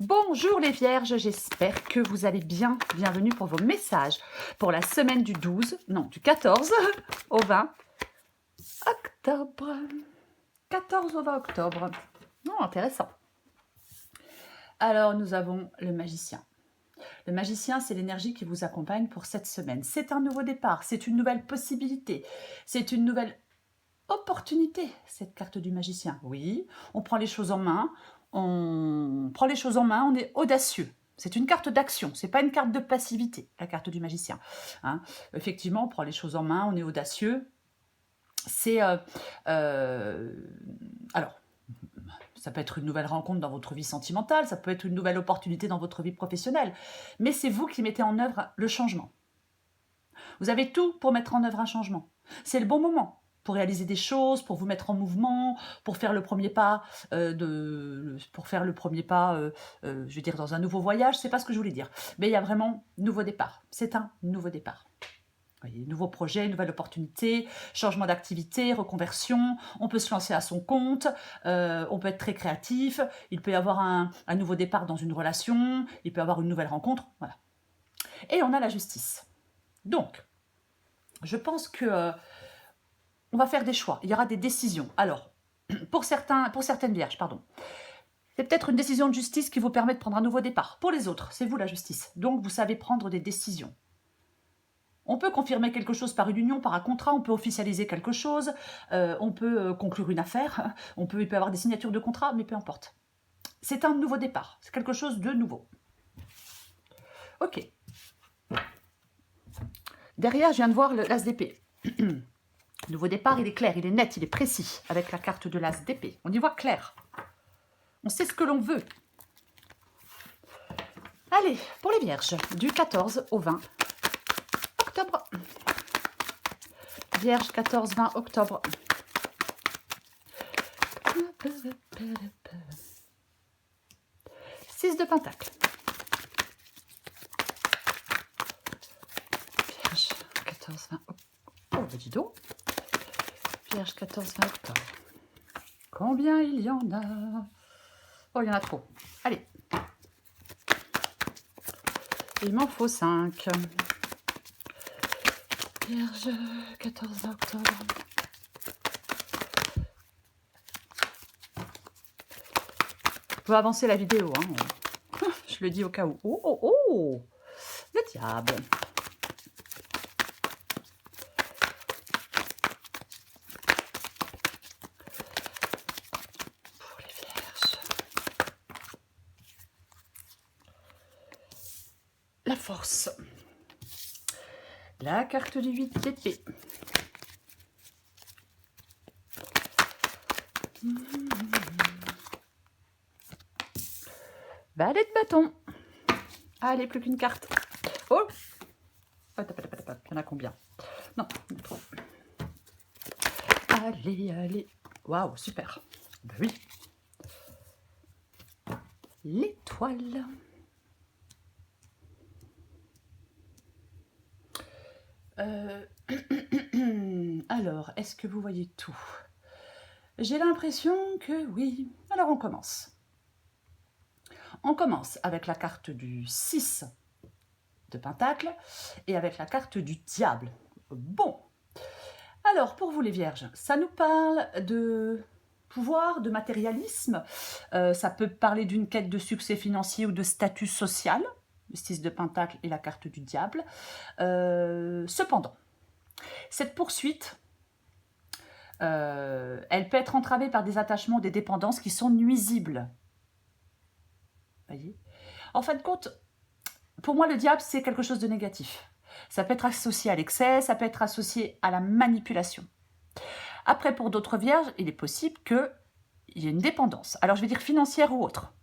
Bonjour les vierges, j'espère que vous allez bien. Bienvenue pour vos messages pour la semaine du 12, non du 14 au 20 octobre. 14 au 20 octobre. Oh, intéressant. Alors nous avons le magicien. Le magicien, c'est l'énergie qui vous accompagne pour cette semaine. C'est un nouveau départ, c'est une nouvelle possibilité, c'est une nouvelle opportunité, cette carte du magicien. Oui, on prend les choses en main, on prend les choses en main, on est audacieux. C'est une carte d'action, c'est pas une carte de passivité, la carte du magicien. Hein. Effectivement, on prend les choses en main, on est audacieux. C'est alors, ça peut être une nouvelle rencontre dans votre vie sentimentale, ça peut être une nouvelle opportunité dans votre vie professionnelle, mais c'est vous qui mettez en œuvre le changement. Vous avez tout pour mettre en œuvre un changement. C'est le bon moment pour réaliser des choses, pour vous mettre en mouvement, pour faire le premier pas, je veux dire, dans un nouveau voyage. C'est pas ce que je voulais dire. Mais il y a vraiment nouveau départ. C'est un nouveau départ. Vous voyez, nouveau projet, nouvelle opportunité, changement d'activité, reconversion. On peut se lancer à son compte, on peut être très créatif. Il peut y avoir un nouveau départ dans une relation, il peut y avoir une nouvelle rencontre. Voilà. Et on a la justice. Donc, je pense que on va faire des choix. Il y aura des décisions. Alors, pour certaines vierges, pardon. C'est peut-être une décision de justice qui vous permet de prendre un nouveau départ. Pour les autres, c'est vous la justice. Donc, vous savez prendre des décisions. On peut confirmer quelque chose par une union, par un contrat, on peut officialiser quelque chose, on peut conclure une affaire, il peut y avoir des signatures de contrat, mais peu importe. C'est un nouveau départ, c'est quelque chose de nouveau. Ok. Derrière, je viens de voir l'as d'épée. Nouveau départ, il est clair, il est net, il est précis, avec la carte de l'as d'épée. On y voit clair. On sait ce que l'on veut. Allez, pour les vierges, du 14 au 20 octobre. Vierge, 14-20 octobre. 6 de pentacle. Vierge, 14-20 octobre. Oh, bah dis donc. Vierge, 14-20 octobre. Combien il y en a? Oh, il y en a trop. Allez. Il m'en faut 5. Vierge, 14 octobre. Vous pouvez avancer la vidéo. Hein. Je le dis au cas où. Oh, oh, oh! Le diable. Pour les vierges. La force. La carte du 8 d'épée. Valet de bâton. Allez, plus qu'une carte. Oh! Il y en a combien? Non, il y en a trop. Allez, allez. Waouh, super. Ben oui. L'étoile. Alors, est-ce que vous voyez tout? J'ai l'impression que oui. Alors, on commence. On commence avec la carte du 6 de pentacle et avec la carte du diable. Bon. Alors, pour vous les vierges, ça nous parle de pouvoir, de matérialisme. Ça peut parler d'une quête de succès financier ou de statut social. Le 6 de pentacle et la carte du diable. Cependant, cette poursuite, elle peut être entravée par des attachements, des dépendances qui sont nuisibles. Voyez ? En fin de compte, pour moi, le diable, c'est quelque chose de négatif. Ça peut être associé à l'excès, ça peut être associé à la manipulation. Après, pour d'autres vierges, il est possible qu'il y ait une dépendance. Alors, je vais dire financière ou autre.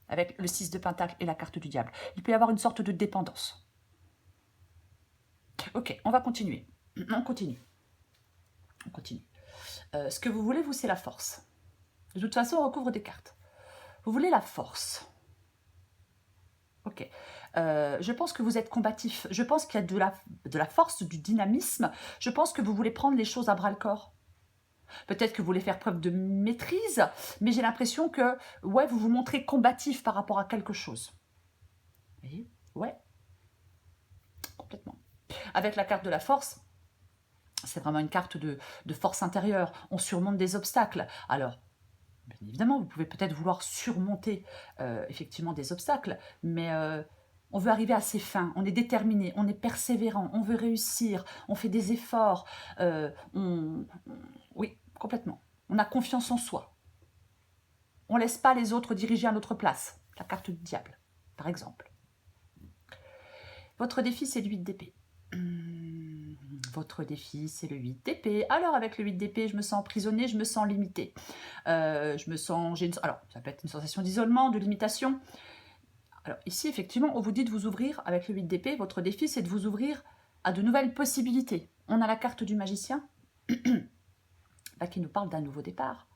Avec le 6 de pentacle et la carte du diable. Il peut y avoir une sorte de dépendance. Ok, on va continuer. On continue. On continue. Ce que vous voulez, vous, c'est la force. De toute façon, on recouvre des cartes. Vous voulez la force. Ok. Je pense que vous êtes combatif. Je pense qu'il y a de la force, du dynamisme. Je pense que vous voulez prendre les choses à bras-le-corps. Peut-être que vous voulez faire preuve de maîtrise, mais j'ai l'impression que, ouais, vous vous montrez combatif par rapport à quelque chose. Vous voyez? Ouais, complètement. Avec la carte de la force, c'est vraiment une carte de force intérieure. On surmonte des obstacles. Alors, bien évidemment, vous pouvez peut-être vouloir surmonter effectivement des obstacles, mais on veut arriver à ses fins. On est déterminé, on est persévérant, on veut réussir, on fait des efforts. Oui, complètement. On a confiance en soi. On ne laisse pas les autres diriger à notre place. La carte du diable, par exemple. Votre défi, c'est le 8 d'épée. Votre défi, c'est le 8 d'épée. Alors, avec le 8 d'épée, je me sens emprisonnée, je me sens limitée. Je me sens... Alors, ça peut être une sensation d'isolement, de limitation. Alors, ici, effectivement, on vous dit de vous ouvrir, avec le 8 d'épée, votre défi, c'est de vous ouvrir à de nouvelles possibilités. On a la carte du magicien, là, qui nous parle d'un nouveau départ.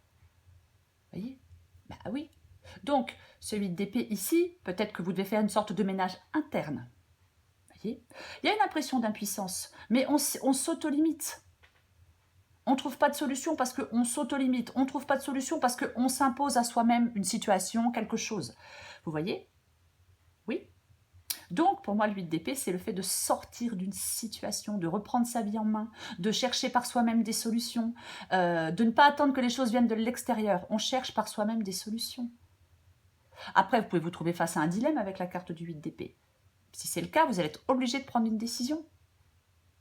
Vous voyez? Bah oui. Donc, ce 8 d'épée ici, peut-être que vous devez faire une sorte de ménage interne. Il y a une impression d'impuissance, mais on s'auto-limite. On ne trouve pas de solution parce qu'on s'auto-limite. On ne trouve pas de solution parce qu'on s'impose à soi-même une situation, quelque chose. Vous voyez? Oui. Donc, pour moi, le 8 d'épée, c'est le fait de sortir d'une situation, de reprendre sa vie en main, de chercher par soi-même des solutions, de ne pas attendre que les choses viennent de l'extérieur. On cherche par soi-même des solutions. Après, vous pouvez vous trouver face à un dilemme avec la carte du 8 d'épée. Si c'est le cas, vous allez être obligé de prendre une décision,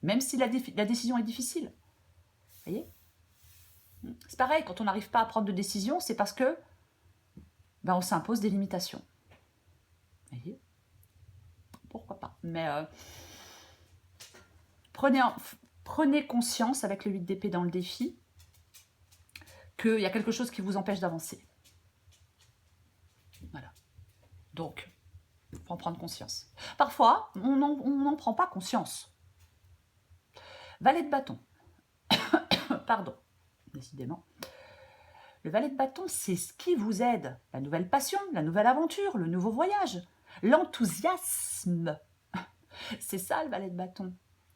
même si la décision est difficile. Vous voyez? C'est pareil, quand on n'arrive pas à prendre de décision, c'est parce que on s'impose des limitations. Vous voyez? Pourquoi pas? Mais prenez conscience avec le 8 d'épée dans le défi qu'il y a quelque chose qui vous empêche d'avancer. Voilà. Donc, il faut en prendre conscience. Parfois, on n'en prend pas conscience. Valet de bâton. Pardon, décidément. Le valet de bâton, c'est ce qui vous aide. La nouvelle passion, la nouvelle aventure, le nouveau voyage, l'enthousiasme. C'est ça le valet de bâton.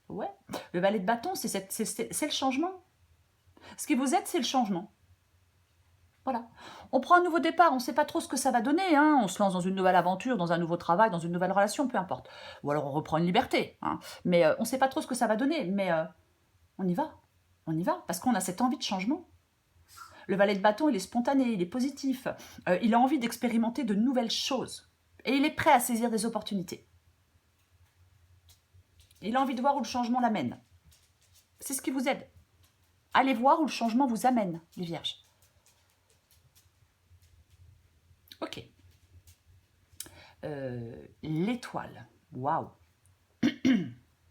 Ouais. Le valet de bâton, c'est le changement. Ce qui vous aide, c'est le changement. Voilà. On prend un nouveau départ, on ne sait pas trop ce que ça va donner. On se lance dans une nouvelle aventure, dans un nouveau travail, dans une nouvelle relation, peu importe. Ou alors on reprend une liberté. Mais on ne sait pas trop ce que ça va donner. Mais on y va. On y va, parce qu'on a cette envie de changement. Le valet de bâton, il est spontané, il est positif. Il a envie d'expérimenter de nouvelles choses. Et il est prêt à saisir des opportunités. Il a envie de voir où le changement l'amène. C'est ce qui vous aide. Allez voir où le changement vous amène, les vierges. Ok. L'étoile. Waouh.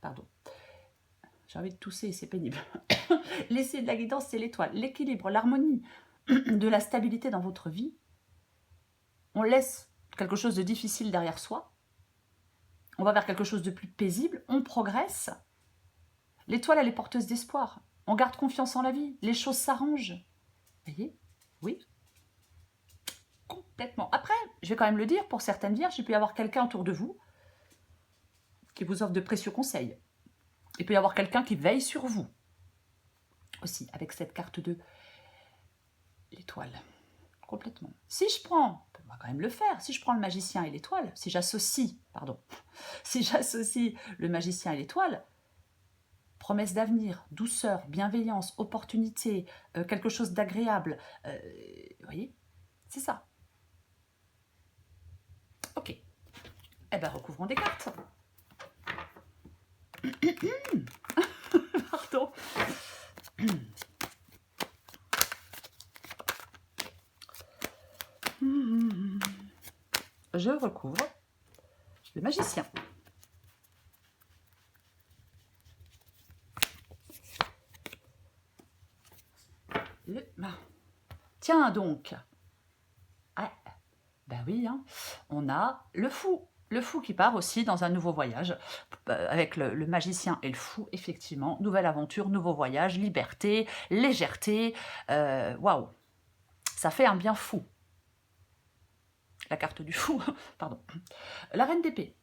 Pardon. J'ai envie de tousser, c'est pénible. L'essai de la guidance, c'est l'étoile. L'équilibre, l'harmonie, de la stabilité dans votre vie. On laisse quelque chose de difficile derrière soi. On va vers quelque chose de plus paisible. On progresse. L'étoile, elle est porteuse d'espoir. On garde confiance en la vie. Les choses s'arrangent. Vous voyez? Oui. Complètement. Après, je vais quand même le dire, pour certaines vierges, il peut y avoir quelqu'un autour de vous qui vous offre de précieux conseils. Il peut y avoir quelqu'un qui veille sur vous. Aussi, avec cette carte de l'étoile. Complètement. Si je prends, on va quand même le faire, si je prends le magicien et l'étoile, si j'associe le magicien et l'étoile, promesse d'avenir, douceur, bienveillance, opportunité, quelque chose d'agréable, vous voyez, c'est ça. Ok. Eh bien, recouvrons des cartes. Pardon. Je recouvre le magicien. Tiens donc. Ah, ben oui, on a le fou. Le fou qui part aussi dans un nouveau voyage, avec le magicien et le fou, effectivement. Nouvelle aventure, nouveau voyage, liberté, légèreté. Waouh, ça fait un bien fou. La carte du fou, pardon. La reine d'épée.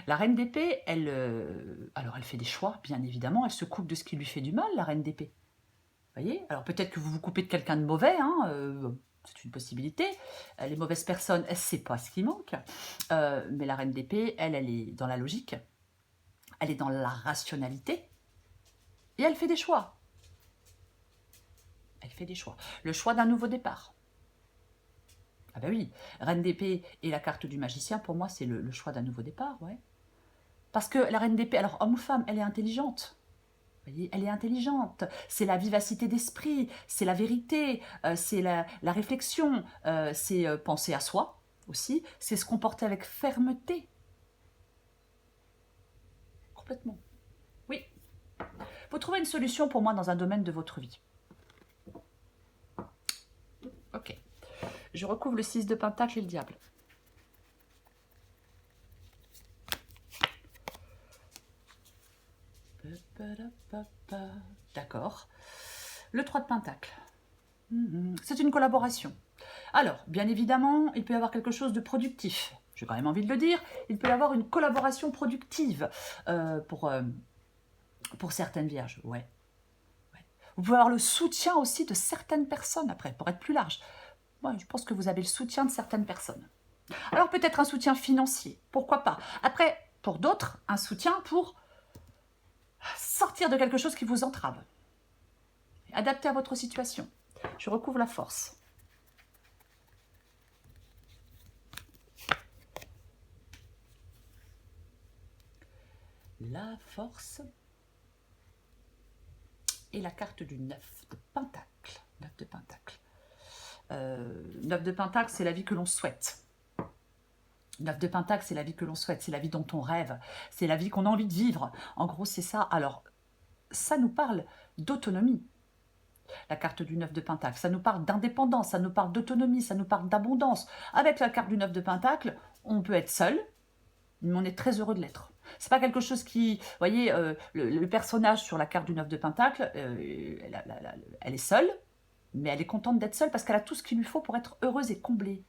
La reine d'épée, alors elle fait des choix, bien évidemment. Elle se coupe de ce qui lui fait du mal, la reine d'épée. Voyez? Alors peut-être que vous vous coupez de quelqu'un de mauvais, hein, c'est une possibilité. Les mauvaises personnes, c'est pas ce qui manque. Mais la reine d'épée, elle est dans la logique, elle est dans la rationalité et elle fait des choix. Elle fait des choix. Le choix d'un nouveau départ. Ah ben oui, reine d'épée et la carte du magicien, pour moi, c'est le choix d'un nouveau départ, ouais. Parce que la reine d'épée, alors homme ou femme, elle est intelligente. Vous voyez, elle est intelligente. C'est la vivacité d'esprit, c'est la vérité, c'est la réflexion, c'est penser à soi aussi, c'est se comporter avec fermeté. Complètement. Oui. Vous trouvez une solution pour moi dans un domaine de votre vie. Ok. Je recouvre le 6 de Pentacle et le diable. D'accord. Le 3 de Pentacle. C'est une collaboration. Alors, bien évidemment, il peut y avoir quelque chose de productif. J'ai quand même envie de le dire. Il peut y avoir une collaboration productive pour certaines vierges. Ouais. Vous pouvez avoir le soutien aussi de certaines personnes après, pour être plus large. Moi, je pense que vous avez le soutien de certaines personnes. Alors peut-être un soutien financier, pourquoi pas. Après, pour d'autres, un soutien pour sortir de quelque chose qui vous entrave. Adapté à votre situation. Je recouvre la force. La force et la carte du 9 de Pentacle. 9 de Pentacle. 9 de Pentacle, c'est la vie que l'on souhaite. 9 de Pentacle, c'est la vie que l'on souhaite, c'est la vie dont on rêve, c'est la vie qu'on a envie de vivre. En gros, c'est ça. Alors, ça nous parle d'autonomie. La carte du 9 de Pentacle, ça nous parle d'indépendance, ça nous parle d'autonomie, ça nous parle d'abondance. Avec la carte du 9 de Pentacle, on peut être seul, mais on est très heureux de l'être. C'est pas quelque chose qui... Vous voyez, le personnage sur la carte du 9 de Pentacle, elle est seule, mais elle est contente d'être seule parce qu'elle a tout ce qu'il lui faut pour être heureuse et comblée.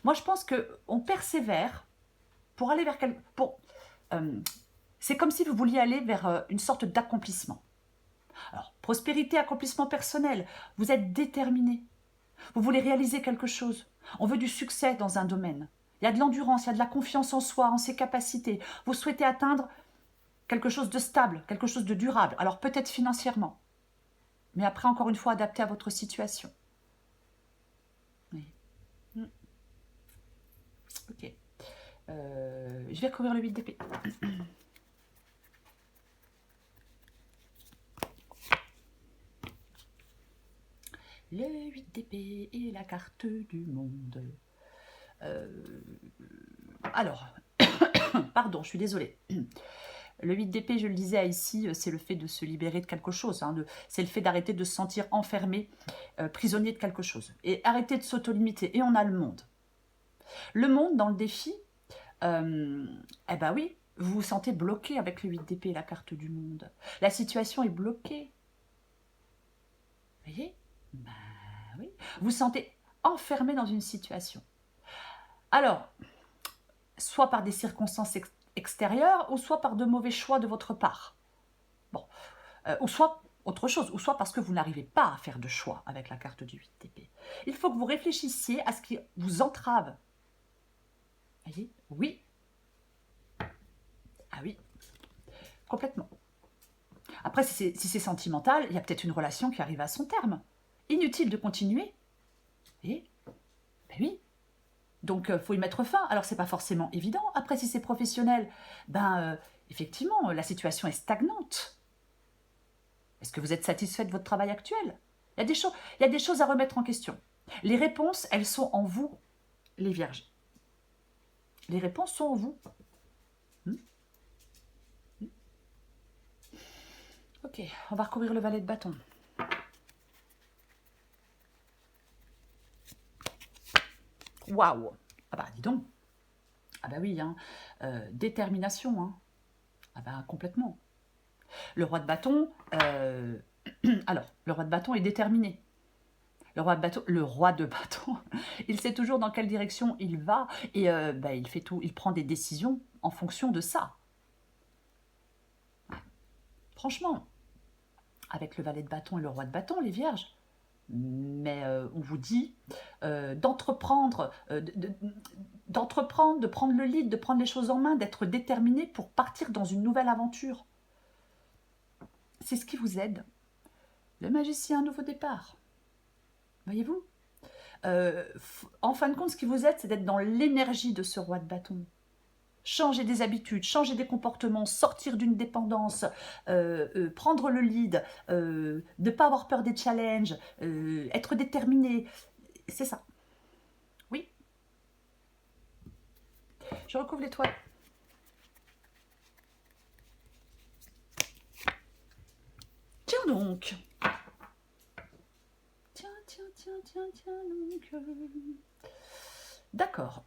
Moi, je pense qu'on persévère pour aller vers... c'est comme si vous vouliez aller vers une sorte d'accomplissement. Alors, prospérité, accomplissement personnel, vous êtes déterminé. Vous voulez réaliser quelque chose. On veut du succès dans un domaine. Il y a de l'endurance, il y a de la confiance en soi, en ses capacités. Vous souhaitez atteindre quelque chose de stable, quelque chose de durable. Alors peut-être financièrement, mais après, encore une fois, adapté à votre situation. Oui. Ok. Je vais recouvrir le 8 d'épée. Le 8 d'épée et la carte du monde. Alors, pardon, je suis désolée. Le 8 d'épée, je le disais ici, c'est le fait de se libérer de quelque chose. Hein, c'est le fait d'arrêter de se sentir enfermé, prisonnier de quelque chose. Et arrêter de s'auto-limiter. Et on a le monde. Le monde, dans le défi, eh ben oui, vous vous sentez bloqué avec le 8 d'épée et la carte du monde. La situation est bloquée. Vous voyez? Ben oui. Vous vous sentez enfermé dans une situation. Alors, soit par des circonstances extérieures, ou soit par de mauvais choix de votre part. Bon, ou soit autre chose, ou soit parce que vous n'arrivez pas à faire de choix avec la carte du 8 d'épée. Il faut que vous réfléchissiez à ce qui vous entrave. Vous voyez? Oui. Ah oui, complètement. Après, si c'est sentimental, il y a peut-être une relation qui arrive à son terme. Inutile de continuer. Et ben oui. Donc, il faut y mettre fin. Alors, c'est pas forcément évident. Après, si c'est professionnel, effectivement, la situation est stagnante. Est-ce que vous êtes satisfait de votre travail actuel? Il y a des choses à remettre en question. Les réponses, elles sont en vous, les vierges. Les réponses sont en vous. Ok, on va recouvrir le valet de bâton. Waouh! Ah bah dis donc. Ah bah oui, hein. Détermination. Hein. Ah bah complètement. Le roi de bâton, alors, le roi de bâton est déterminé. Le roi de bâton, il sait toujours dans quelle direction il va et il fait tout, il prend des décisions en fonction de ça. Franchement, avec le valet de bâton et le roi de bâton, les vierges. Mais on vous dit d'entreprendre, de prendre le lead, de prendre les choses en main, d'être déterminé pour partir dans une nouvelle aventure. C'est ce qui vous aide. Le magicien, nouveau départ. Voyez-vous, en fin de compte, ce qui vous aide, c'est d'être dans l'énergie de ce roi de bâton. Changer des habitudes, changer des comportements, sortir d'une dépendance, prendre le lead, ne pas avoir peur des challenges, être déterminé. C'est ça. Oui. Je recouvre l'étoile. Tiens donc. Tiens donc. D'accord.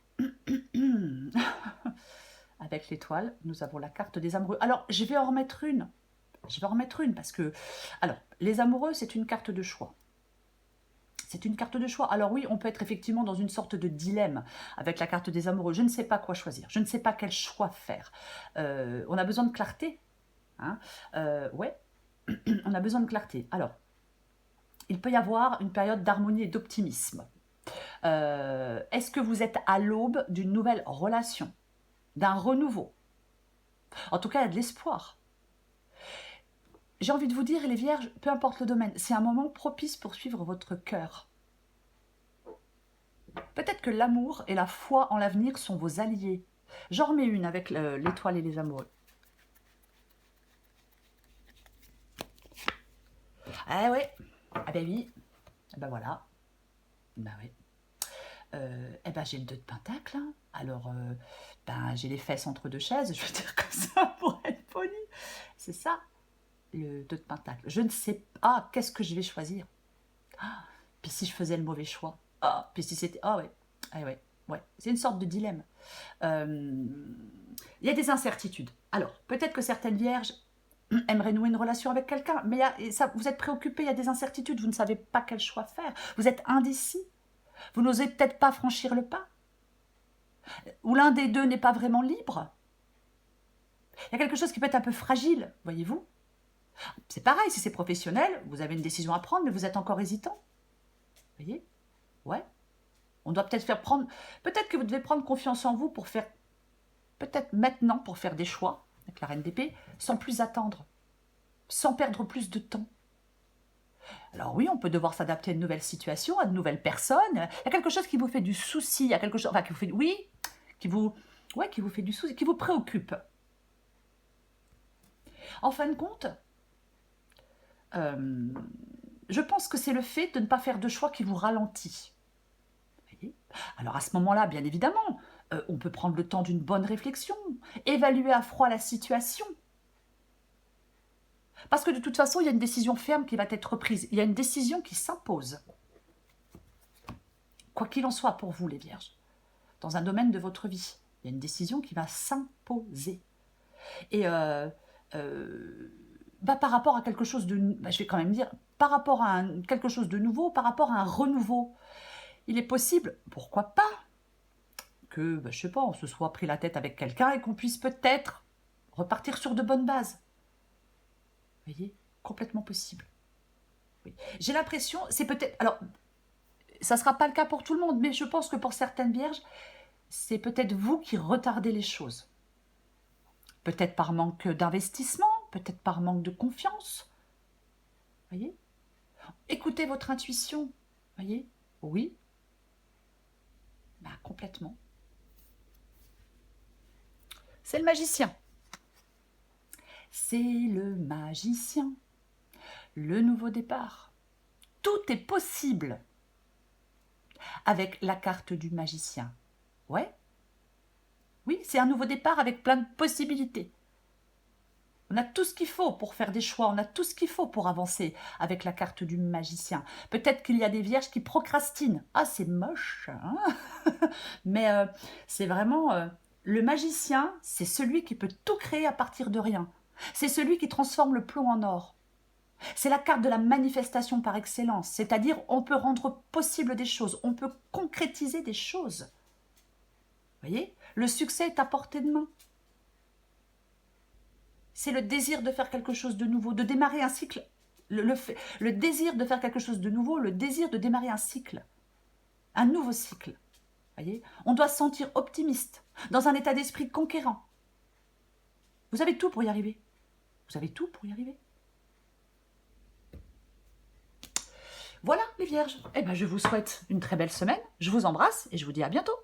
Avec l'étoile, nous avons la carte des amoureux. Alors, je vais en remettre une. Je vais en remettre une parce que... Alors, les amoureux, c'est une carte de choix. C'est une carte de choix. Alors oui, on peut être effectivement dans une sorte de dilemme avec la carte des amoureux. Je ne sais pas quoi choisir. Je ne sais pas quel choix faire. On a besoin de clarté. Hein, ouais, on a besoin de clarté. Alors, il peut y avoir une période d'harmonie et d'optimisme. Est-ce que vous êtes à l'aube d'une nouvelle relation, d'un renouveau? En tout cas, il y a de l'espoir. J'ai envie de vous dire, les vierges, peu importe le domaine, c'est un moment propice pour suivre votre cœur. Peut-être que l'amour et la foi en l'avenir sont vos alliés. J'en remets une avec l'étoile et les amoureux. Ah ouais, ah ben oui, ah ben voilà, ben oui. Eh ben j'ai le 2 de pentacle, hein. Alors ben j'ai les fesses entre deux chaises, je veux dire comme ça pour être poli. C'est ça, le 2 de pentacle. Je ne sais pas, qu'est-ce que je vais choisir. Ah, puis si je faisais le mauvais choix. Ah, puis si c'était... Ah ouais, ah ouais, ouais. C'est une sorte de dilemme. Il y a des incertitudes. Alors, peut-être que certaines vierges aimeraient nouer une relation avec quelqu'un, mais ça, vous êtes préoccupé, il y a des incertitudes, vous ne savez pas quel choix faire. Vous êtes indécis. Vous n'osez peut-être pas franchir le pas. Ou l'un des deux n'est pas vraiment libre. Il y a quelque chose qui peut être un peu fragile, voyez-vous. C'est pareil, si c'est professionnel, vous avez une décision à prendre, mais vous êtes encore hésitant. Vous voyez? Ouais. On doit peut-être faire prendre... Peut-être que vous devez prendre confiance en vous pour faire... Peut-être maintenant pour faire des choix, avec la reine d'épée, sans plus attendre, sans perdre plus de temps. Alors oui, on peut devoir s'adapter à une nouvelle situation, à de nouvelles personnes. Il y a quelque chose qui vous fait du souci, il y a quelque chose... Enfin, qui vous fait... Oui, qui vous fait du souci, qui vous préoccupe. En fin de compte, je pense que c'est le fait de ne pas faire de choix qui vous ralentit. Alors à ce moment-là, bien évidemment, on peut prendre le temps d'une bonne réflexion, évaluer à froid la situation. Parce que de toute façon, il y a une décision ferme qui va être prise. Il y a une décision qui s'impose. Quoi qu'il en soit pour vous, les vierges, dans un domaine de votre vie, il y a une décision qui va s'imposer. Et par rapport à quelque chose de... je vais quand même dire, par rapport à quelque chose de nouveau, par rapport à un renouveau, il est possible, pourquoi pas, que, je sais pas, on se soit pris la tête avec quelqu'un et qu'on puisse peut-être repartir sur de bonnes bases. Vous voyez, complètement possible. Oui. J'ai l'impression, c'est peut-être... Alors, ça ne sera pas le cas pour tout le monde, mais je pense que pour certaines vierges, c'est peut-être vous qui retardez les choses. Peut-être par manque d'investissement, peut-être par manque de confiance. Vous voyez? Écoutez votre intuition. Vous voyez? Oui. Complètement. C'est le magicien. C'est le magicien. Le nouveau départ. Tout est possible avec la carte du magicien. Ouais. Oui, c'est un nouveau départ avec plein de possibilités. On a tout ce qu'il faut pour faire des choix, on a tout ce qu'il faut pour avancer avec la carte du magicien. Peut-être qu'il y a des vierges qui procrastinent. Ah, c'est moche, hein. Mais c'est vraiment... le magicien, c'est celui qui peut tout créer à partir de rien. C'est celui qui transforme le plomb en or. C'est la carte de la manifestation par excellence. C'est-à-dire, on peut rendre possible des choses, on peut concrétiser des choses. Vous voyez? Le succès est à portée de main. C'est le désir de faire quelque chose de nouveau, de démarrer un cycle le désir de faire quelque chose de nouveau, le désir de démarrer un cycle, un nouveau cycle. Voyez, on doit se sentir optimiste, dans un état d'esprit conquérant. Vous avez tout pour y arriver. Vous avez tout pour y arriver. Voilà les vierges. Eh bien, je vous souhaite une très belle semaine. Je vous embrasse et je vous dis à bientôt.